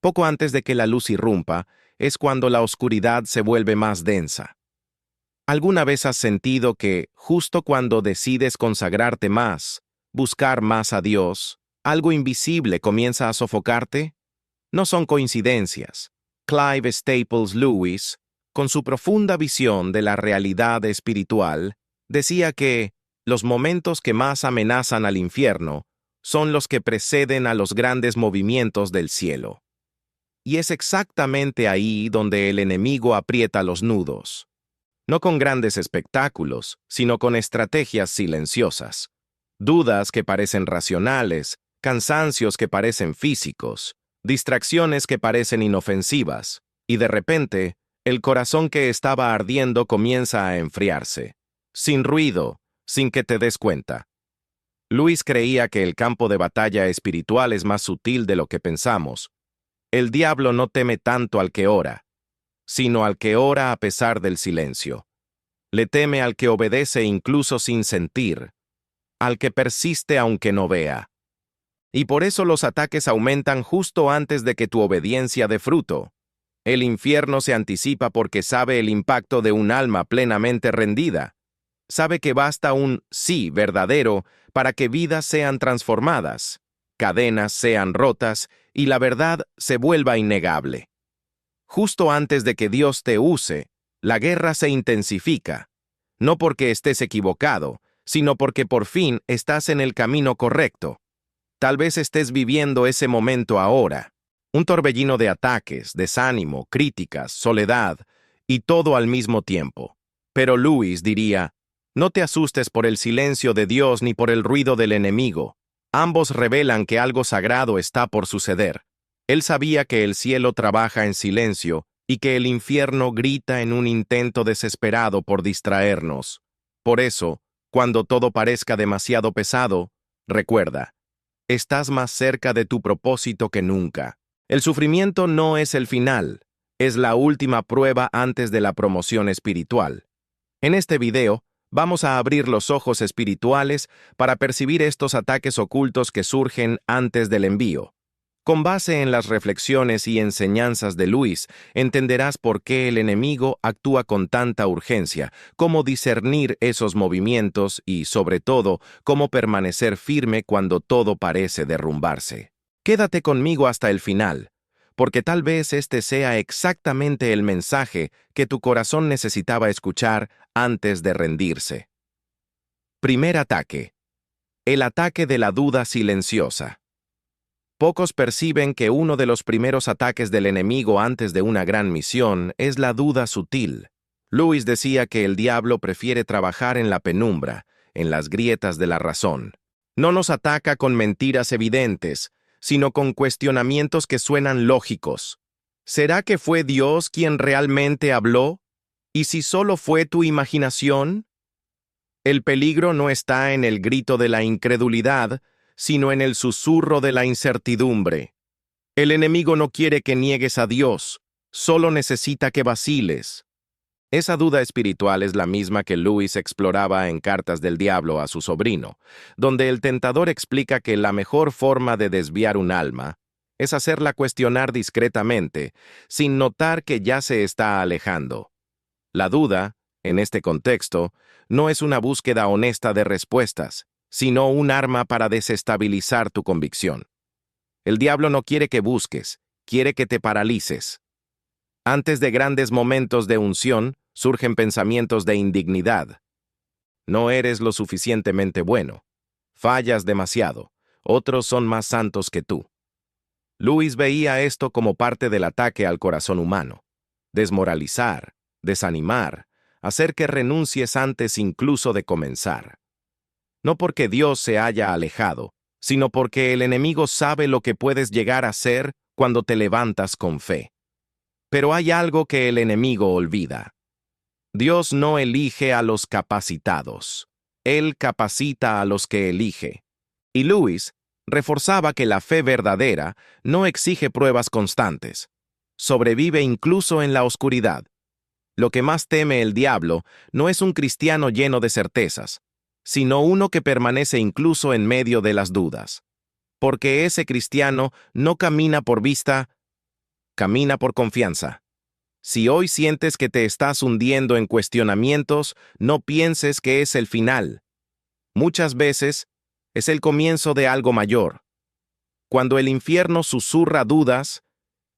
Poco antes de que la luz irrumpa, es cuando la oscuridad se vuelve más densa. ¿Alguna vez has sentido que, justo cuando decides consagrarte más, buscar más a Dios, algo invisible comienza a sofocarte? No son coincidencias. Clive Staples Lewis, con su profunda visión de la realidad espiritual, decía que los momentos que más amenazan al infierno son los que preceden a los grandes movimientos del cielo. Y es exactamente ahí donde el enemigo aprieta los nudos. No con grandes espectáculos, sino con estrategias silenciosas. Dudas que parecen racionales, cansancios que parecen físicos, distracciones que parecen inofensivas, y de repente, el corazón que estaba ardiendo comienza a enfriarse, sin ruido, sin que te des cuenta. Luis creía que el campo de batalla espiritual es más sutil de lo que pensamos. El diablo no teme tanto al que ora, sino al que ora a pesar del silencio. Le teme al que obedece incluso sin sentir, al que persiste aunque no vea. Y por eso los ataques aumentan justo antes de que tu obediencia dé fruto. El infierno se anticipa porque sabe el impacto de un alma plenamente rendida. Sabe que basta un sí verdadero para que vidas sean transformadas, cadenas sean rotas y la verdad se vuelva innegable. Justo antes de que Dios te use, la guerra se intensifica, no porque estés equivocado, sino porque por fin estás en el camino correcto. Tal vez estés viviendo ese momento ahora, un torbellino de ataques, desánimo, críticas, soledad, y todo al mismo tiempo. Pero Lewis diría, no te asustes por el silencio de Dios ni por el ruido del enemigo. Ambos revelan que algo sagrado está por suceder. Él sabía que el cielo trabaja en silencio y que el infierno grita en un intento desesperado por distraernos. Por eso, cuando todo parezca demasiado pesado, recuerda, estás más cerca de tu propósito que nunca. El sufrimiento no es el final, es la última prueba antes de la promoción espiritual. En este video, vamos a abrir los ojos espirituales para percibir estos ataques ocultos que surgen antes del envío. Con base en las reflexiones y enseñanzas de Luis, entenderás por qué el enemigo actúa con tanta urgencia, cómo discernir esos movimientos y, sobre todo, cómo permanecer firme cuando todo parece derrumbarse. Quédate conmigo hasta el final, porque tal vez este sea exactamente el mensaje que tu corazón necesitaba escuchar antes de rendirse. Primer ataque. El ataque de la duda silenciosa. Pocos perciben que uno de los primeros ataques del enemigo antes de una gran misión es la duda sutil. Lewis decía que el diablo prefiere trabajar en la penumbra, en las grietas de la razón. No nos ataca con mentiras evidentes, sino con cuestionamientos que suenan lógicos. ¿Será que fue Dios quien realmente habló? ¿Y si solo fue tu imaginación? El peligro no está en el grito de la incredulidad, sino en el susurro de la incertidumbre. El enemigo no quiere que niegues a Dios, solo necesita que vaciles. Esa duda espiritual es la misma que Lewis exploraba en Cartas del Diablo a su sobrino, donde el tentador explica que la mejor forma de desviar un alma es hacerla cuestionar discretamente, sin notar que ya se está alejando. La duda, en este contexto, no es una búsqueda honesta de respuestas, sino un arma para desestabilizar tu convicción. El diablo no quiere que busques, quiere que te paralices. Antes de grandes momentos de unción, surgen pensamientos de indignidad. No eres lo suficientemente bueno. Fallas demasiado. Otros son más santos que tú. Lewis veía esto como parte del ataque al corazón humano. Desmoralizar, desanimar, hacer que renuncies antes incluso de comenzar. No porque Dios se haya alejado, sino porque el enemigo sabe lo que puedes llegar a ser cuando te levantas con fe. Pero hay algo que el enemigo olvida. Dios no elige a los capacitados. Él capacita a los que elige. Y Lewis reforzaba que la fe verdadera no exige pruebas constantes. Sobrevive incluso en la oscuridad. Lo que más teme el diablo no es un cristiano lleno de certezas, sino uno que permanece incluso en medio de las dudas. Porque ese cristiano no camina por vista, Camina por confianza. Si hoy sientes que te estás hundiendo en cuestionamientos, no pienses que es el final. Muchas veces es el comienzo de algo mayor. Cuando el infierno susurra dudas,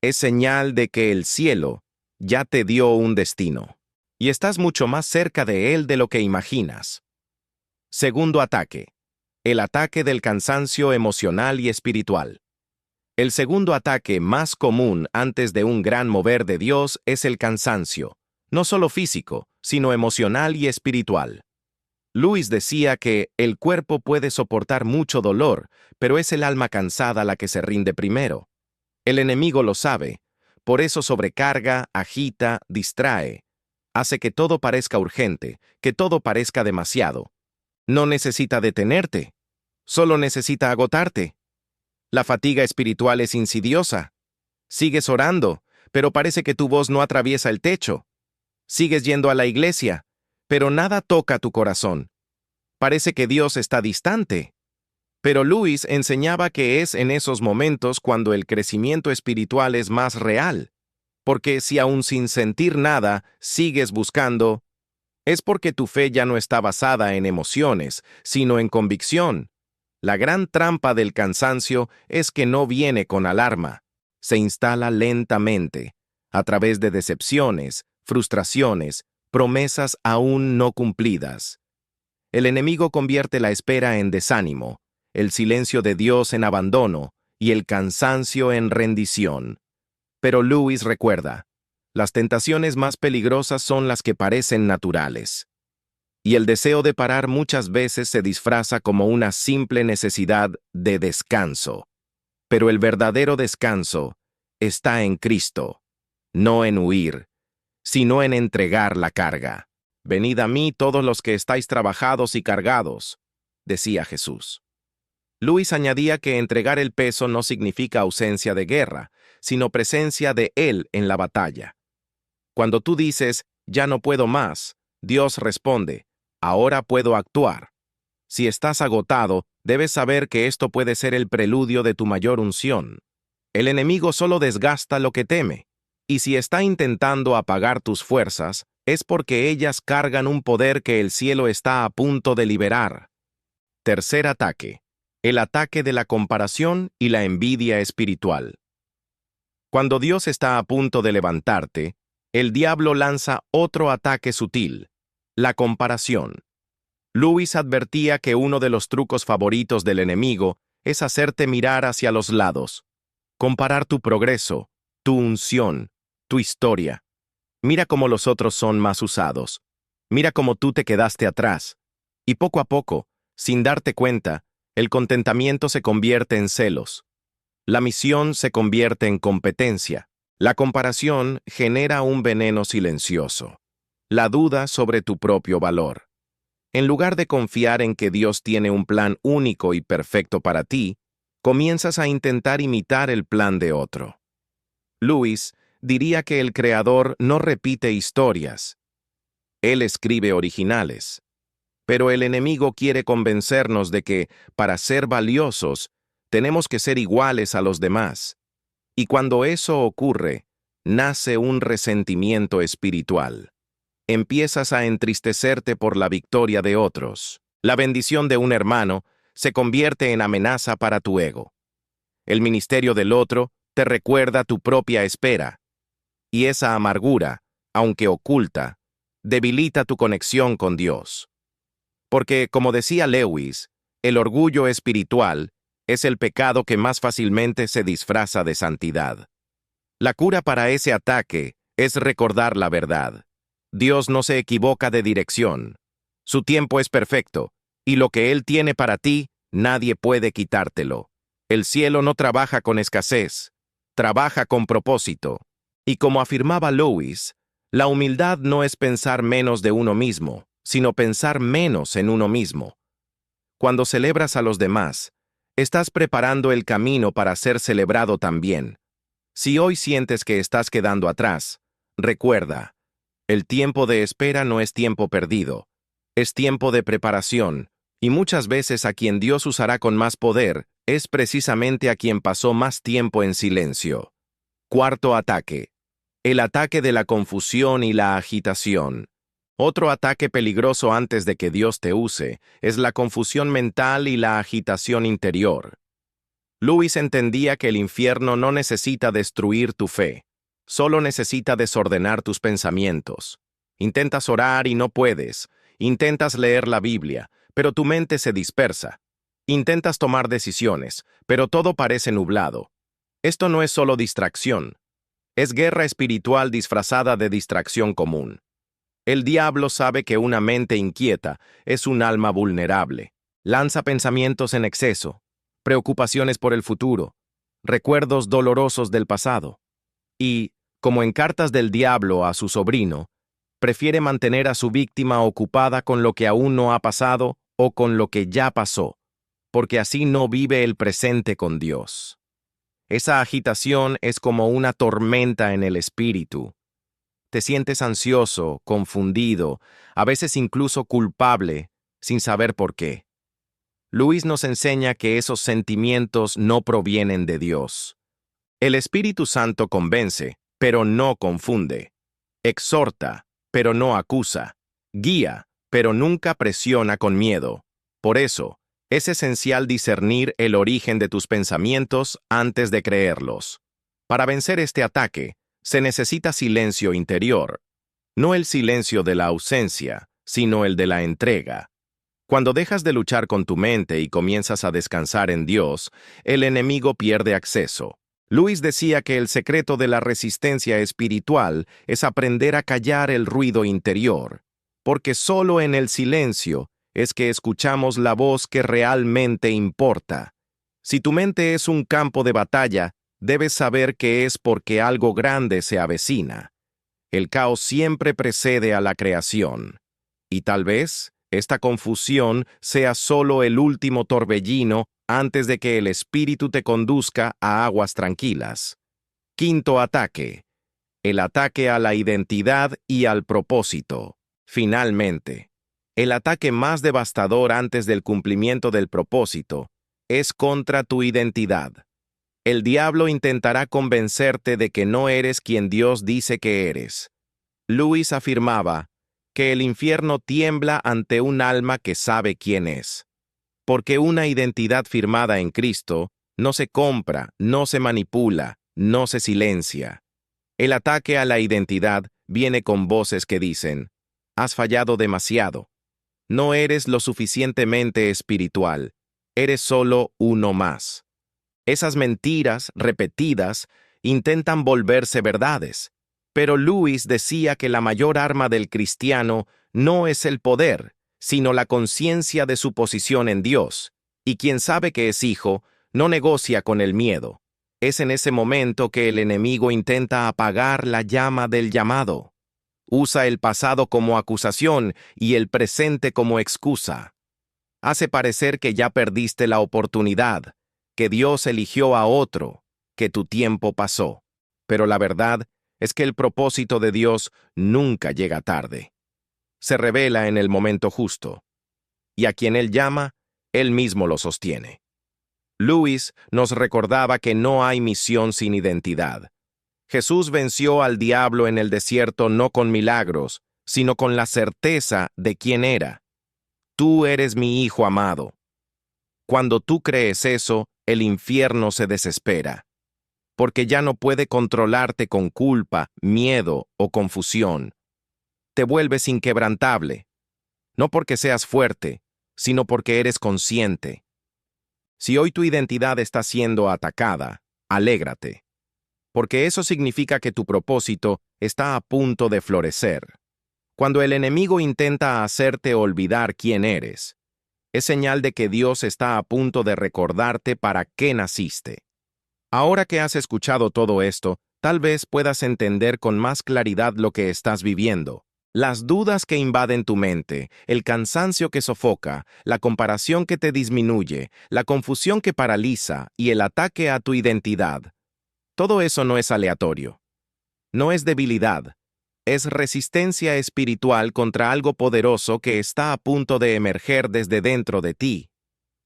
es señal de que el cielo ya te dio un destino, y estás mucho más cerca de él de lo que imaginas. Segundo ataque. El ataque del cansancio emocional y espiritual. El segundo ataque más común antes de un gran mover de Dios es el cansancio, no solo físico, sino emocional y espiritual. Lewis decía que el cuerpo puede soportar mucho dolor, pero es el alma cansada la que se rinde primero. El enemigo lo sabe, por eso sobrecarga, agita, distrae. Hace que todo parezca urgente, que todo parezca demasiado. No necesita detenerte, solo necesita agotarte. La fatiga espiritual es insidiosa. Sigues orando, pero parece que tu voz no atraviesa el techo. Sigues yendo a la iglesia, pero nada toca tu corazón. Parece que Dios está distante. Pero Lewis enseñaba que es en esos momentos cuando el crecimiento espiritual es más real. Porque si aún sin sentir nada sigues buscando, es porque tu fe ya no está basada en emociones, sino en convicción. La gran trampa del cansancio es que no viene con alarma. Se instala lentamente, a través de decepciones, frustraciones, promesas aún no cumplidas. El enemigo convierte la espera en desánimo, el silencio de Dios en abandono y el cansancio en rendición. Pero Lewis recuerda, las tentaciones más peligrosas son las que parecen naturales. Y el deseo de parar muchas veces se disfraza como una simple necesidad de descanso. Pero el verdadero descanso está en Cristo, no en huir, sino en entregar la carga. Venid a mí todos los que estáis trabajados y cargados, decía Jesús. Lewis añadía que entregar el peso no significa ausencia de guerra, sino presencia de Él en la batalla. Cuando tú dices, ya no puedo más, Dios responde, ahora puedo actuar. Si estás agotado, debes saber que esto puede ser el preludio de tu mayor unción. El enemigo solo desgasta lo que teme, y si está intentando apagar tus fuerzas, es porque ellas cargan un poder que el cielo está a punto de liberar. Tercer ataque. El ataque de la comparación y la envidia espiritual. Cuando Dios está a punto de levantarte, el diablo lanza otro ataque sutil, la comparación. Lewis advertía que uno de los trucos favoritos del enemigo es hacerte mirar hacia los lados, comparar tu progreso, tu unción, tu historia. Mira cómo los otros son más usados. Mira cómo tú te quedaste atrás. Y poco a poco, sin darte cuenta, el contentamiento se convierte en celos. La misión se convierte en competencia. La comparación genera un veneno silencioso. La duda sobre tu propio valor. En lugar de confiar en que Dios tiene un plan único y perfecto para ti, comienzas a intentar imitar el plan de otro. Lewis diría que el Creador no repite historias. Él escribe originales. Pero el enemigo quiere convencernos de que, para ser valiosos, tenemos que ser iguales a los demás. Y cuando eso ocurre, nace un resentimiento espiritual. Empiezas a entristecerte por la victoria de otros. La bendición de un hermano se convierte en amenaza para tu ego. El ministerio del otro te recuerda tu propia espera. Y esa amargura, aunque oculta, debilita tu conexión con Dios. Porque, como decía Lewis, el orgullo espiritual es el pecado que más fácilmente se disfraza de santidad. La cura para ese ataque es recordar la verdad. Dios no se equivoca de dirección. Su tiempo es perfecto, y lo que Él tiene para ti, nadie puede quitártelo. El cielo no trabaja con escasez, trabaja con propósito. Y como afirmaba Lewis, la humildad no es pensar menos de uno mismo, sino pensar menos en uno mismo. Cuando celebras a los demás, estás preparando el camino para ser celebrado también. Si hoy sientes que estás quedando atrás, recuerda, el tiempo de espera no es tiempo perdido, es tiempo de preparación, y muchas veces a quien Dios usará con más poder es precisamente a quien pasó más tiempo en silencio. Cuarto ataque. El ataque de la confusión y la agitación. Otro ataque peligroso antes de que Dios te use es la confusión mental y la agitación interior. Lewis entendía que el infierno no necesita destruir tu fe, solo necesita desordenar tus pensamientos. Intentas orar y no puedes, intentas leer la Biblia, pero tu mente se dispersa. Intentas tomar decisiones, pero todo parece nublado. Esto no es solo distracción, es guerra espiritual disfrazada de distracción común. El diablo sabe que una mente inquieta es un alma vulnerable. Lanza pensamientos en exceso, preocupaciones por el futuro, recuerdos dolorosos del pasado. Y, como en Cartas del Diablo a su sobrino, prefiere mantener a su víctima ocupada con lo que aún no ha pasado o con lo que ya pasó, porque así no vive el presente con Dios. Esa agitación es como una tormenta en el espíritu. Te sientes ansioso, confundido, a veces incluso culpable, sin saber por qué. Lewis nos enseña que esos sentimientos no provienen de Dios. El Espíritu Santo convence, pero no confunde. Exhorta, pero no acusa. Guía, pero nunca presiona con miedo. Por eso, es esencial discernir el origen de tus pensamientos antes de creerlos. Para vencer este ataque, se necesita silencio interior. No el silencio de la ausencia, sino el de la entrega. Cuando dejas de luchar con tu mente y comienzas a descansar en Dios, el enemigo pierde acceso. Lewis decía que el secreto de la resistencia espiritual es aprender a callar el ruido interior, porque solo en el silencio es que escuchamos la voz que realmente importa. Si tu mente es un campo de batalla, debes saber que es porque algo grande se avecina. El caos siempre precede a la creación. Y tal vez esta confusión sea solo el último torbellino antes de que el espíritu te conduzca a aguas tranquilas. Quinto ataque. El ataque a la identidad y al propósito. Finalmente, el ataque más devastador antes del cumplimiento del propósito es contra tu identidad. El diablo intentará convencerte de que no eres quien Dios dice que eres. Lewis afirmaba que el infierno tiembla ante un alma que sabe quién es. Porque una identidad firmada en Cristo no se compra, no se manipula, no se silencia. El ataque a la identidad viene con voces que dicen: has fallado demasiado. No eres lo suficientemente espiritual. Eres solo uno más. Esas mentiras repetidas intentan volverse verdades. Pero Lewis decía que la mayor arma del cristiano no es el poder, sino la conciencia de su posición en Dios. Y quien sabe que es hijo, no negocia con el miedo. Es en ese momento que el enemigo intenta apagar la llama del llamado. Usa el pasado como acusación y el presente como excusa. Hace parecer que ya perdiste la oportunidad, que Dios eligió a otro, que tu tiempo pasó. Pero la verdad es que el propósito de Dios nunca llega tarde. Se revela en el momento justo. Y a quien Él llama, Él mismo lo sostiene. Lewis nos recordaba que no hay misión sin identidad. Jesús venció al diablo en el desierto no con milagros, sino con la certeza de quién era. Tú eres mi Hijo amado. Cuando tú crees eso, el infierno se desespera, porque ya no puede controlarte con culpa, miedo o confusión. Te vuelves inquebrantable, no porque seas fuerte, sino porque eres consciente. Si hoy tu identidad está siendo atacada, alégrate, porque eso significa que tu propósito está a punto de florecer. Cuando el enemigo intenta hacerte olvidar quién eres, es señal de que Dios está a punto de recordarte para qué naciste. Ahora que has escuchado todo esto, tal vez puedas entender con más claridad lo que estás viviendo. Las dudas que invaden tu mente, el cansancio que sofoca, la comparación que te disminuye, la confusión que paraliza y el ataque a tu identidad. Todo eso no es aleatorio. No es debilidad. Es resistencia espiritual contra algo poderoso que está a punto de emerger desde dentro de ti.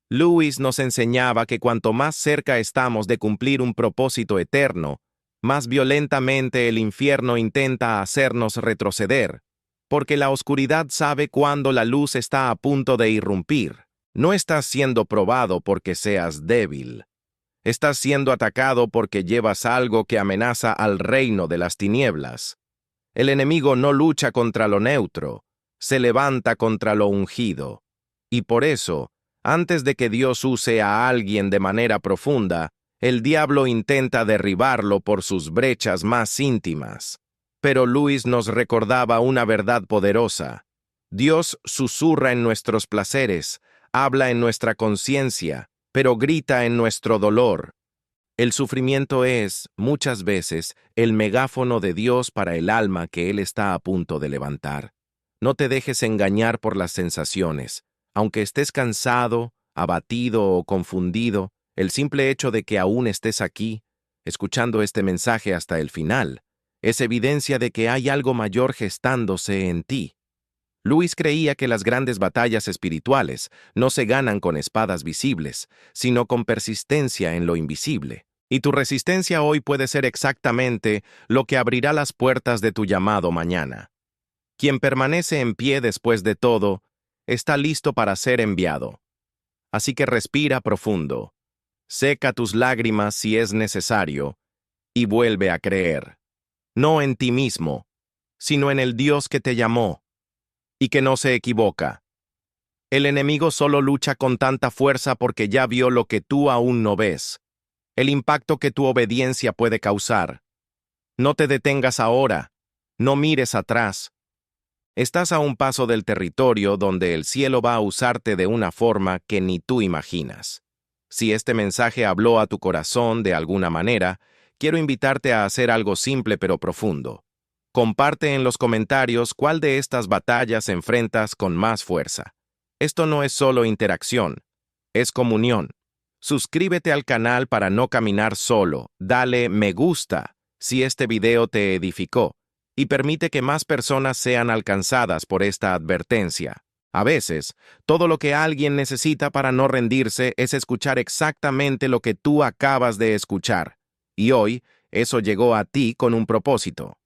Lewis nos enseñaba que cuanto más cerca estamos de cumplir un propósito eterno, Más violentamente el infierno intenta hacernos retroceder, porque la oscuridad sabe cuándo la luz está a punto de irrumpir. No estás siendo probado porque seas débil. Estás siendo atacado porque llevas algo que amenaza al reino de las tinieblas. El enemigo no lucha contra lo neutro, se levanta contra lo ungido. Y por eso, antes de que Dios use a alguien de manera profunda, el diablo intenta derribarlo por sus brechas más íntimas. Pero Luis nos recordaba una verdad poderosa. Dios susurra en nuestros placeres, habla en nuestra conciencia, pero grita en nuestro dolor. El sufrimiento es, muchas veces, el megáfono de Dios para el alma que Él está a punto de levantar. No te dejes engañar por las sensaciones. Aunque estés cansado, abatido o confundido, el simple hecho de que aún estés aquí, escuchando este mensaje hasta el final, es evidencia de que hay algo mayor gestándose en ti. Luis creía que las grandes batallas espirituales no se ganan con espadas visibles, sino con persistencia en lo invisible. Y tu resistencia hoy puede ser exactamente lo que abrirá las puertas de tu llamado mañana. Quien permanece en pie después de todo, está listo para ser enviado. Así que respira profundo, seca tus lágrimas si es necesario, y vuelve a creer. No en ti mismo, sino en el Dios que te llamó, y que no se equivoca. El enemigo solo lucha con tanta fuerza porque ya vio lo que tú aún no ves, el impacto que tu obediencia puede causar. No te detengas ahora, no mires atrás. Estás a un paso del territorio donde el cielo va a usarte de una forma que ni tú imaginas. Si este mensaje habló a tu corazón de alguna manera, quiero invitarte a hacer algo simple pero profundo. Comparte en los comentarios cuál de estas batallas enfrentas con más fuerza. Esto no es solo interacción, es comunión. Suscríbete al canal para no caminar solo, dale me gusta si este video te edificó y permite que más personas sean alcanzadas por esta advertencia. A veces, todo lo que alguien necesita para no rendirse es escuchar exactamente lo que tú acabas de escuchar. Y hoy, eso llegó a ti con un propósito.